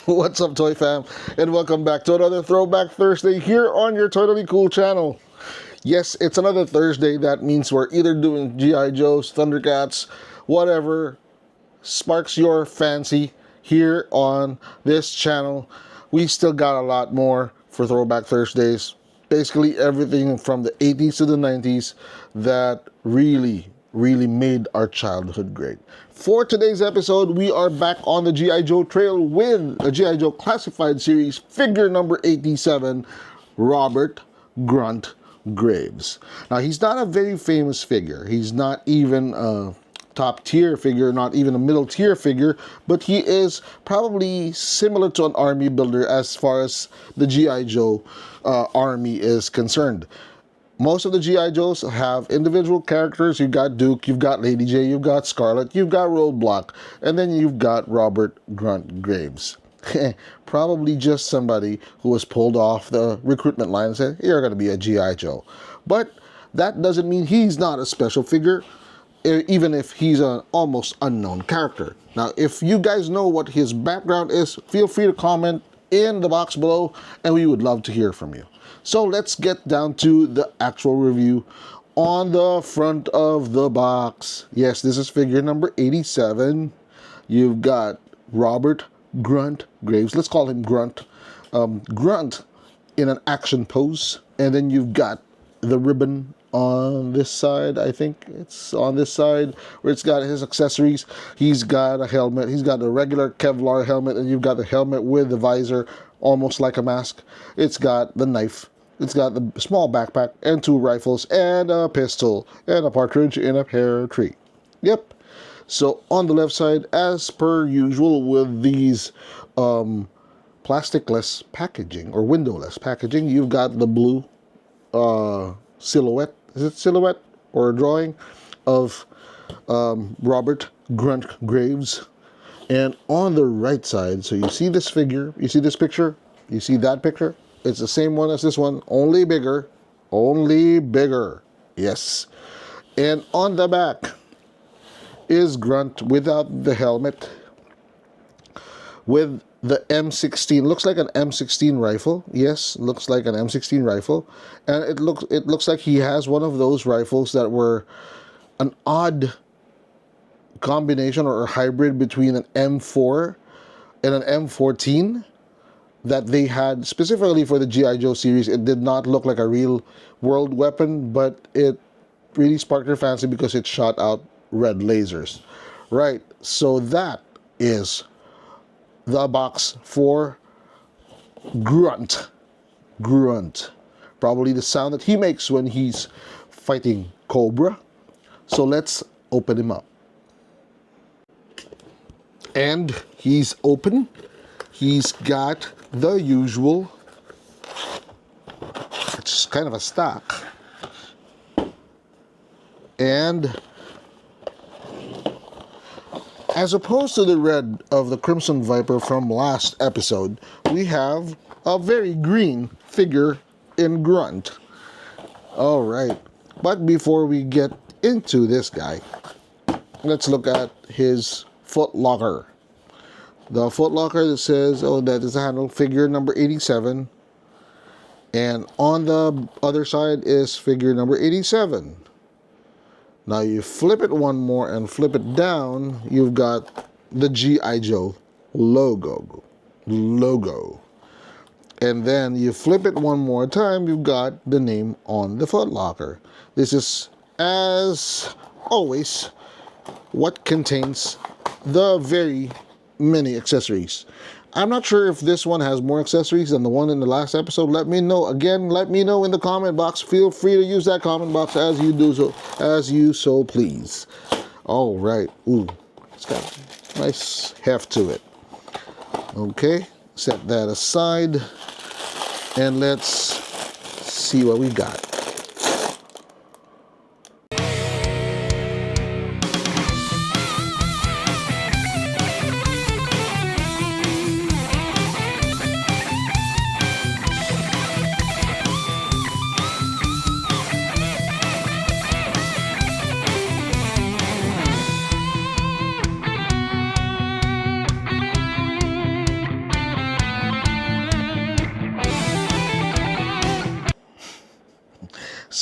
What's up, Toy Fam? And welcome back to another Throwback Thursday here on your Totally Cool channel. Yes, it's another Thursday. That means we're either doing G.I. Joe's, Thundercats, whatever sparks your fancy here on this channel. We still got a lot more for Throwback Thursdays. Basically everything from the 80s to the 90s that really made our childhood great. For today's episode, we are back on the G.I. Joe trail with a G.I. Joe Classified Series figure number 87, Robert Grunt Graves. Now, he's not a very famous figure. He's not even a top tier figure, not even a middle tier figure, but he is probably similar to an army builder as far as the G.I. Joe army is concerned. Most of the G.I. Joes have individual characters. You've got Duke, you've got Lady J, you've got Scarlet, you've got Roadblock, and then you've got Robert Grunt Graves. Probably just somebody who was pulled off the recruitment line and said, you're going to be a G.I. Joe. But that doesn't mean he's not a special figure, even if he's an almost unknown character. Now, if you guys know what his background is, feel free to comment in the box below, and we would love to hear from you. So let's get down to the actual review. On the front of the box, yes, this is figure number 87. You've got Robert Grunt Graves. Let's call him Grunt. Grunt in an action pose. And then you've got the ribbon on this side. I think it's on this side where it's got his accessories. He's got a helmet. He's got a regular Kevlar helmet, and you've got the helmet with the visor, almost like a mask. It's got the knife. It's got the small backpack and two rifles and a pistol and a partridge in a pear tree. Yep. So on the left side, as per usual with these plasticless packaging or windowless packaging, you've got the blue silhouette. Is it silhouette or a drawing of Robert Grunt Graves? And on the right side, so you see this figure, you see this picture, you see that picture. It's the same one as this one, only bigger, yes. And on the back is Grunt without the helmet, with the M16. Looks like an M16 rifle. Yes, looks like an M16 rifle. And it looks like he has one of those rifles that were an odd combination or a hybrid between an M4 and an M14 that they had specifically for the G.I. Joe series. It did not look like a real world weapon, but it really sparked their fancy because it shot out red lasers. Right, so that is the box for Grunt. Probably the sound that he makes when he's fighting Cobra. So let's open him up. And he's open. He's got the usual, it's kind of a stock. And as opposed to the red of the Crimson Viper from last episode, we have a very green figure in Grunt. Alright, but before we get into this guy, let's look at his foot locker. The foot locker that says, oh, that is the handle, figure number 87. And on the other side is figure number 87. Now you flip it one more and flip it down, you've got the G.I. Joe logo. And then you flip it one more time, you've got the name on the foot locker. This is, as always, what contains the very many accessories. I'm not sure if this one has more accessories than the one in the last episode. Let me know. Again, let me know in the comment box. Feel free to use that comment box as you so please. All right. Ooh, it's got a nice heft to it. Okay, set that aside and let's see what we got.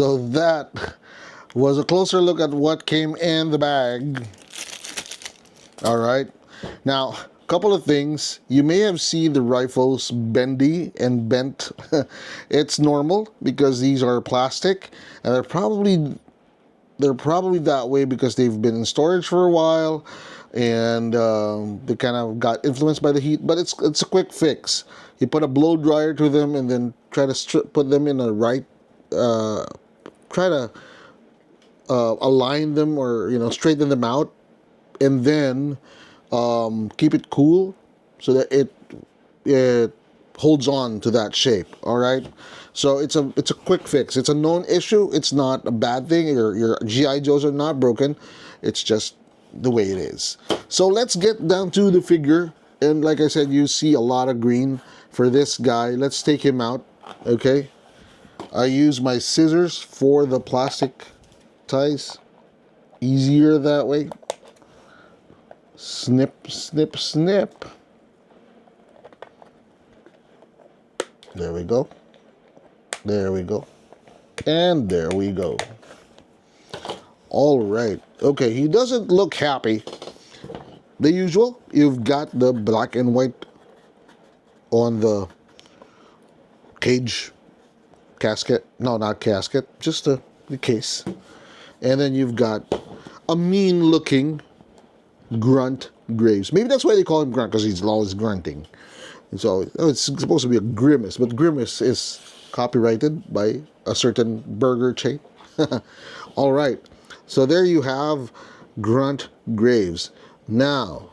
So that was a closer look at what came in the bag. All right. Now, a couple of things. You may have seen the rifles bendy and bent. It's normal because these are plastic, and they're probably that way because they've been in storage for a while, and they kind of got influenced by the heat. But it's a quick fix. You put a blow dryer to them, and then try to put them in a right. Try to align them, or straighten them out, and then keep it cool so that it holds on to that shape. All right, so it's a quick fix. It's a known issue. It's not a bad thing. Your GI Joes are not broken. It's just the way it is. So let's get down to the figure. And like I said, you see a lot of green for this guy. Let's take him out. Okay, I use my scissors for the plastic ties. Easier that way. Snip, snip, snip. There we go. There we go. And there we go. All right. Okay, he doesn't look happy. The usual, you've got the black and white on the cage casket. No, not casket, just the case. And then you've got a mean-looking Grunt Graves. Maybe that's why they call him Grunt, because he's always grunting. And so it's supposed to be a Grimace, but Grimace is copyrighted by a certain burger chain. All right, so there you have Grunt Graves. Now,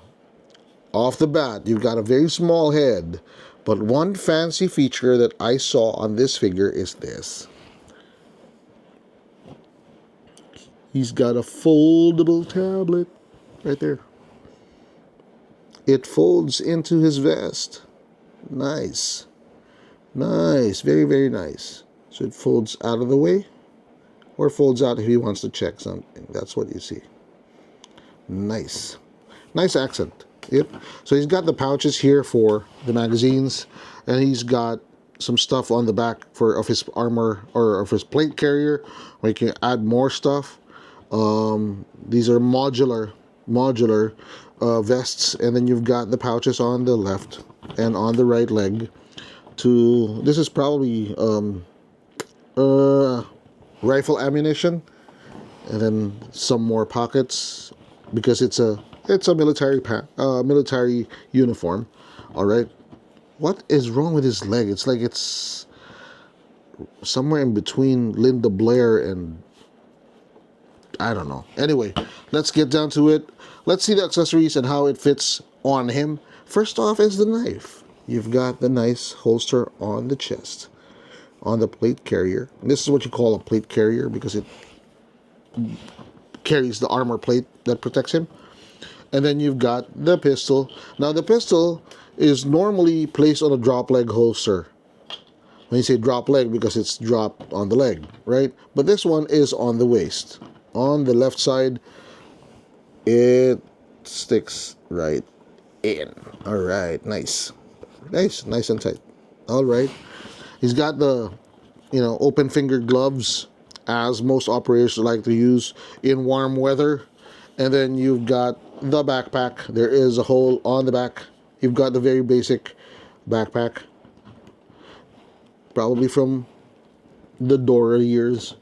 off the bat, you've got a very small head, but one fancy feature that I saw on this figure is this. He's got a foldable tablet right there. It folds into his vest. Nice. Nice. Very, very nice. So it folds out of the way, or folds out if he wants to check something. That's what you see. Nice. Nice accent. Yep. So he's got the pouches here for the magazines, and he's got some stuff on the back of his armor, or of his plate carrier, where you can add more stuff. These are modular vests, and then you've got the pouches on the left and on the right leg. This is probably rifle ammunition, and then some more pockets because it's a military uniform. All right, what is wrong with his leg? It's like it's somewhere in between Linda Blair and I don't know. Anyway, let's get down to it. Let's see the accessories and how it fits on him. First off is the knife. You've got the nice holster on the chest, on the plate carrier. And this is what you call a plate carrier because it carries the armor plate that protects him. And then you've got the pistol. Now the pistol is normally placed on a drop leg holster. When you say drop leg, because it's dropped on the leg, right? But this one is on the waist. On the left side, it sticks right in. All right, nice and tight. All right, he's got the open finger gloves, as most operators like to use in warm weather. And then you've got the backpack. There is a hole on the back. You've got the very basic backpack, probably from the Dora years.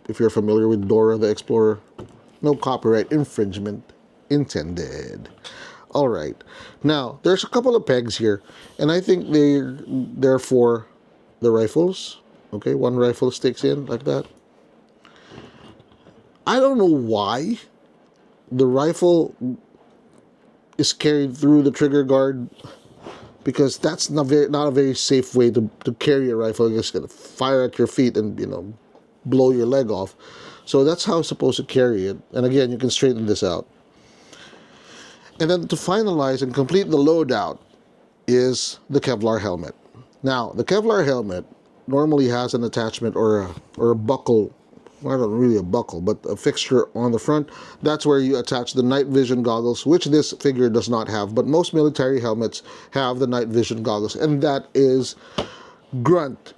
If you're familiar with Dora the Explorer, no copyright infringement intended. All right, now there's a couple of pegs here, and I think they're for the rifles. Okay, one rifle sticks in like that. I don't know why the rifle is carried through the trigger guard, because that's not a very safe way to carry a rifle. You're just gonna fire at your feet and blow your leg off. So that's how it's supposed to carry it. And again, you can straighten this out. And then to finalize and complete the loadout is the Kevlar helmet. Now, the Kevlar helmet normally has an attachment or a buckle, well, not really a buckle, but a fixture on the front. That's where you attach the night vision goggles, which this figure does not have, but most military helmets have the night vision goggles, and that is Grunt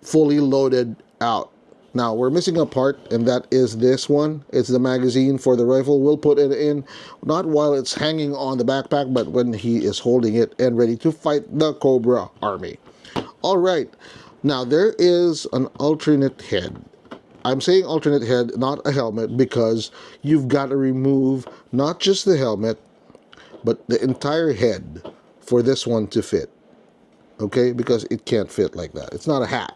fully loaded out. Now, we're missing a part, and that is this one. It's the magazine for the rifle. We'll put it in, not while it's hanging on the backpack, but when he is holding it and ready to fight the Cobra army. All right. Now, there is an alternate head. I'm saying alternate head, not a helmet, because you've got to remove not just the helmet, but the entire head for this one to fit. Okay? Because it can't fit like that. It's not a hat.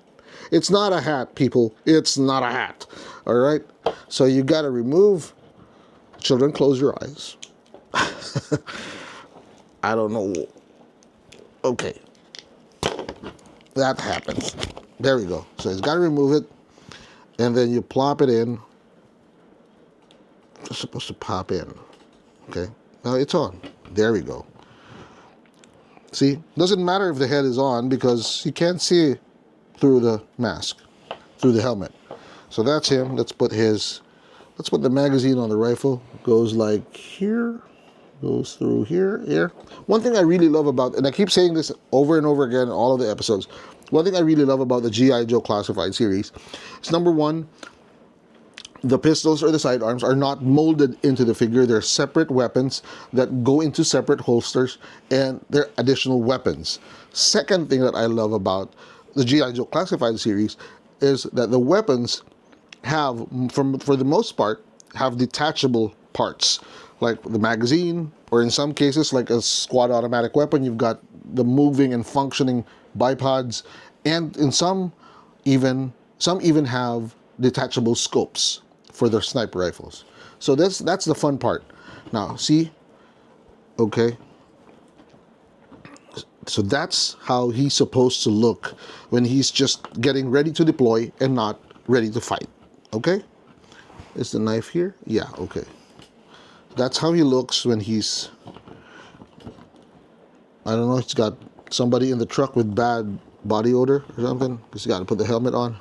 It's not a hat, people. It's not a hat. All right? So you got to remove. Children, close your eyes. I don't know. Okay. That happens. There we go. So it's got to remove it. And then you plop it in. It's supposed to pop in. Okay. Now it's on. There we go. See? Doesn't matter if the head is on because you can't see through the mask, through the helmet. So that's him. Let's put the magazine on the rifle. Goes like here. Goes through here. Here. One thing I really love about, and I keep saying this over and over again in all of the episodes, one thing I really love about the G.I. Joe Classified series is, number one, the pistols or the sidearms are not molded into the figure. They're separate weapons that go into separate holsters, and they're additional weapons. Second thing that I love about the G.I. Joe Classified series is that the weapons have, for the most part, have detachable parts. Like the magazine, or in some cases, like a squad automatic weapon, you've got the moving and functioning bipods, and in some even have detachable scopes for their sniper rifles. So that's the fun part. Now, see? Okay. So that's how he's supposed to look when he's just getting ready to deploy and not ready to fight. Okay? Is the knife here? Yeah, okay. That's how he looks when he's, I don't know, he's got somebody in the truck with bad body odor or something, because he's got to put the helmet on.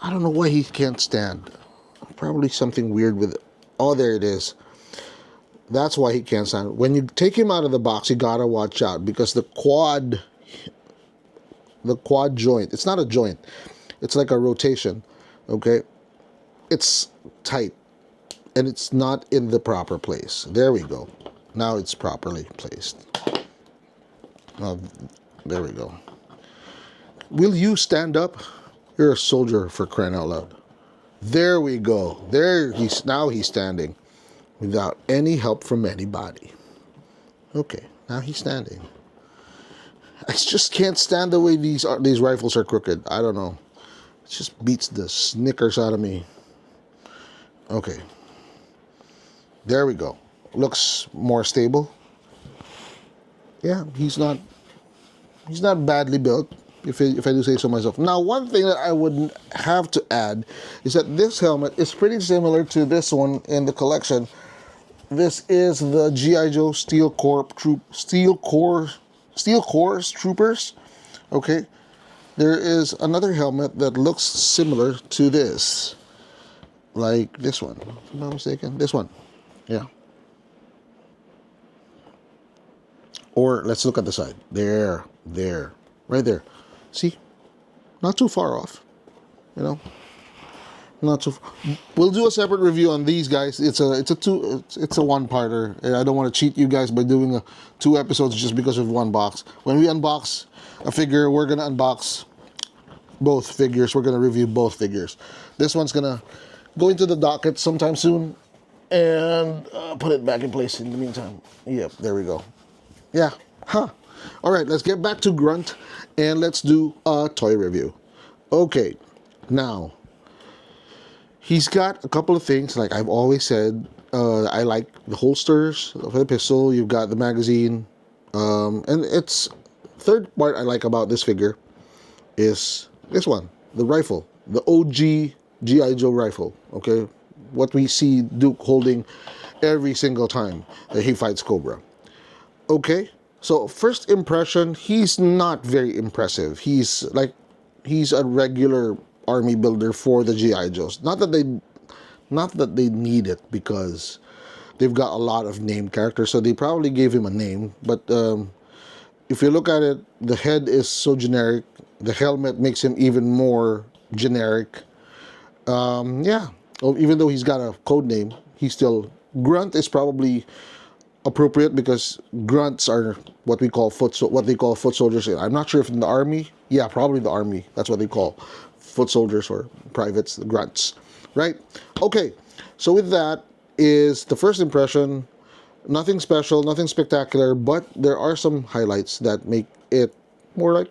I don't know why he can't stand. Probably something weird with it. Oh, there it is. That's why he can't stand. When you take him out of the box, you gotta watch out, because the quad joint, it's not a joint, it's like a rotation, okay? It's tight. And it's not in the proper place. There we go. Now it's properly placed. Oh, there we go. Will you stand up? You're a soldier, for crying out loud. There we go. Now he's standing without any help from anybody. Okay, now he's standing. I just can't stand the way these rifles are crooked. I don't know. It just beats the Snickers out of me. Okay. There we go. Looks more stable. Yeah, he's not badly built, if I do say so myself. Now, one thing that I would have to add is that this helmet is pretty similar to this one in the collection. This is the G.I. Joe Steel Corps Troopers. Okay. There is another helmet that looks similar to this. Like this one. If I'm not mistaken. This one. Yeah. Or let's look at the side. There. Right there. See? Not too far off. You know? Not too far. We'll do a separate review on these guys. It's a one-parter. And I don't want to cheat you guys by doing 2 episodes just because of one box. When we unbox a figure, we're going to unbox both figures. We're going to review both figures. This one's going to go into the docket sometime soon. And put it back in place in the meantime. Yep, there we go. Yeah, huh. All right, let's get back to Grunt, and let's do a toy review. Okay, now, he's got a couple of things, like I've always said. I like the holsters for the pistol. You've got the magazine. And it's, third part I like about this figure is this one, the rifle. The OG G.I. Joe rifle, okay? What we see Duke holding every single time that he fights Cobra. Okay, so first impression, he's not very impressive. He's a regular army builder for the G.I. Joes. Not that they need it, because they've got a lot of named characters, so they probably gave him a name. But if you look at it, the head is so generic. The helmet makes him even more generic. Yeah. Well, even though he's got a code name, he's still Grunt is probably appropriate because grunts are what they call foot soldiers. I'm not sure if in the army. Yeah, probably the army. That's what they call foot soldiers or privates, the grunts, right? Okay. So with that is the first impression. Nothing special, nothing spectacular, but there are some highlights that make it more like,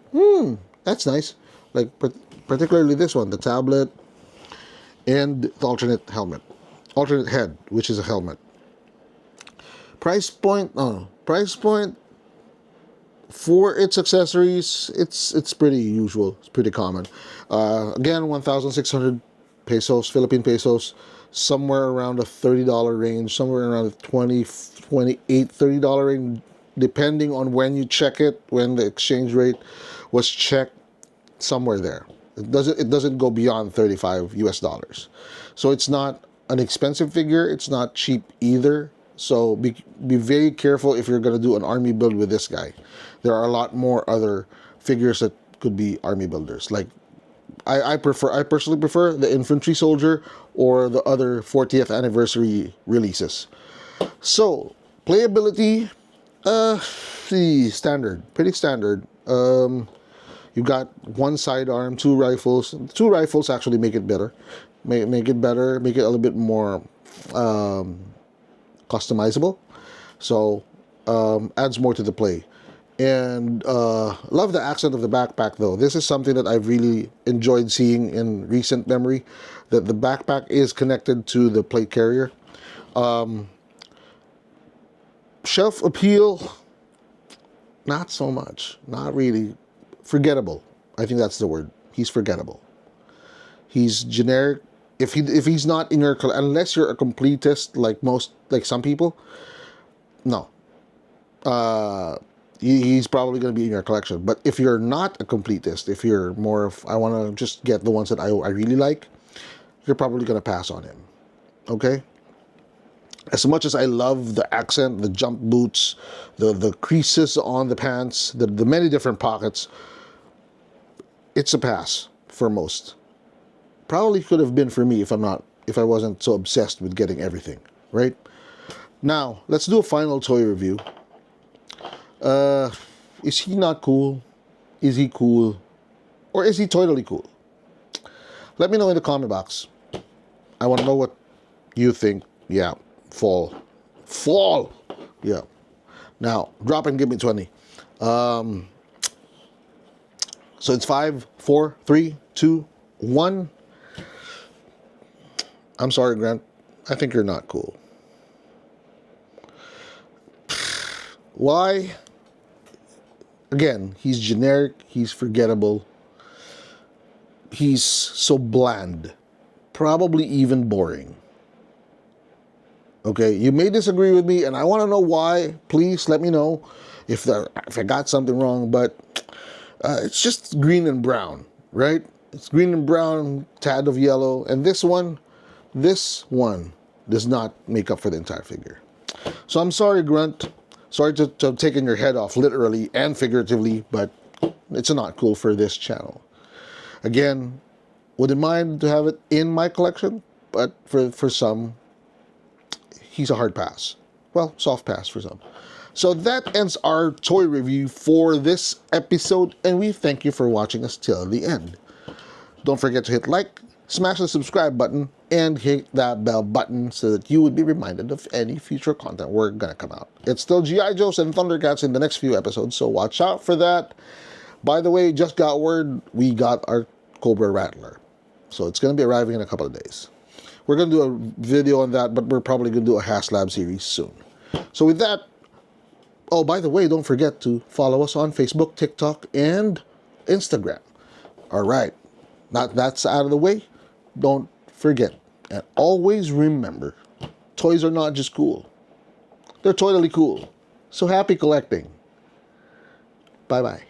that's nice. Like particularly this one, the tablet and the alternate head, which is a helmet. Price point, price point for its accessories, it's pretty usual. It's pretty common. Again, 1,600 pesos, Philippine pesos, somewhere around a $30 range, somewhere around the 20, 28, $30 range, depending on when you check it, when the exchange rate was checked, somewhere there. It doesn't go beyond 35 US dollars. So it's not an expensive figure. It's not cheap either. So be very careful if you're going to do an army build with this guy. There are a lot more other figures that could be army builders. Like I personally prefer the infantry soldier or the other 40th anniversary releases. So playability, standard, pretty standard. You got one sidearm, two rifles. Two rifles actually make it better. Make it better. Make it a little bit more customizable. So adds more to the play. And love the accent of the backpack though. This is something that I've really enjoyed seeing in recent memory. That the backpack is connected to the plate carrier. Shelf appeal, not so much. Not really. Forgettable. I think that's the word. He's forgettable. He's generic. If he's not in your unless you're a completist like some people, no. He's probably going to be in your collection. But if you're not a completist, if you're more of I want to just get the ones that I really like, you're probably going to pass on him. Okay. As much as I love the accent, the jump boots, the creases on the pants, the many different pockets, it's a pass for most. Probably could have been for me if I wasn't so obsessed with getting everything, right? Now, let's do a final toy review. Is he not cool? Is he cool? Or is he totally cool? Let me know in the comment box. I want to know what you think. Yeah, fall. Yeah. Now, drop and give me 20. So it's 5, 4, 3, 2, 1. I'm sorry, Grant. I think you're not cool. Why? Again, he's generic. He's forgettable. He's so bland. Probably even boring. Okay, you may disagree with me, and I want to know why. Please let me know if I got something wrong, but it's just green and brown, right? It's green and brown, tad of yellow, and this one does not make up for the entire figure. So I'm sorry, Grunt. Sorry to have taken your head off, literally and figuratively, but it's not cool for this channel. Again, wouldn't mind to have it in my collection, but for some, he's a hard pass. Well, soft pass for some. So that ends our toy review for this episode, and we thank you for watching us till the end. Don't forget to hit like, smash the subscribe button, and hit that bell button so that you would be reminded of any future content we're gonna come out. It's still G.I. Joes and Thundercats in the next few episodes, so watch out for that. By the way, just got word we got our Cobra Rattler. So it's gonna be arriving in a couple of days. We're gonna do a video on that, but we're probably gonna do a HasLab series soon. So with that, oh, by the way, don't forget to follow us on Facebook, TikTok, and Instagram. All right, that's out of the way. Don't forget, and always remember, toys are not just cool. They're totally cool. So happy collecting. Bye-bye.